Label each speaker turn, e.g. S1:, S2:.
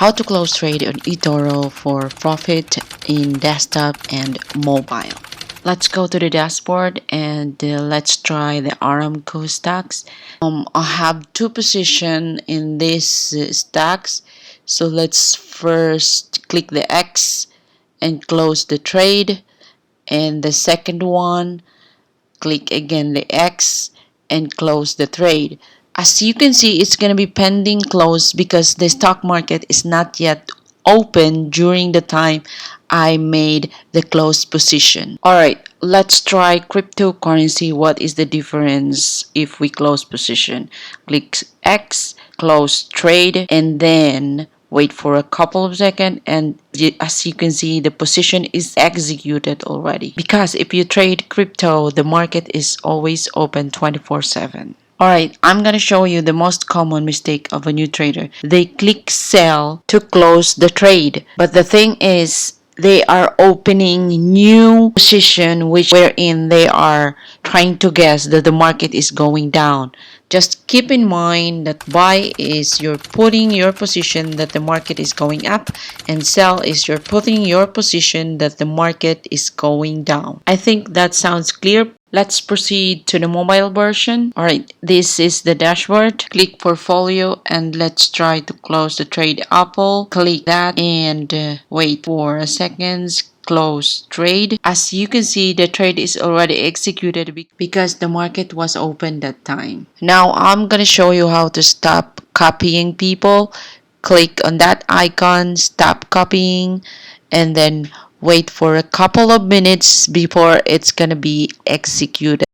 S1: How to close trade on eToro for profit in desktop and mobile. Let's go to the dashboard and let's try the Armco stocks. I have two positions in these stocks. So let's first click the X and close the trade. And the second one, click again the X and close the trade. As you can see, it's going to be pending close because the stock market is not yet open during the time I made the close position. Alright, let's try cryptocurrency. What is the difference if we close position? Click X, close trade, and then wait for a couple of seconds, and as you can see, the position is executed already. Because if you trade crypto, the market is always open 24/7. Alright, I'm gonna show you the most common mistake of a new trader. They click sell to close the trade. But the thing is, they are opening new position wherein they are trying to guess that the market is going down. Just keep in mind that buy is you're putting your position that the market is going up, and sell is you're putting your position that the market is going down. I think that sounds clear. Let's proceed to the mobile version. Alright, this is the dashboard. Click portfolio and let's try to close the trade Apple. Click that and wait for a second. Close trade. As you can see, the trade is already executed because the market was open that time. Now I'm gonna show you how to stop copying people. Click on that icon, stop copying, and then wait for a couple of minutes before it's gonna be executed.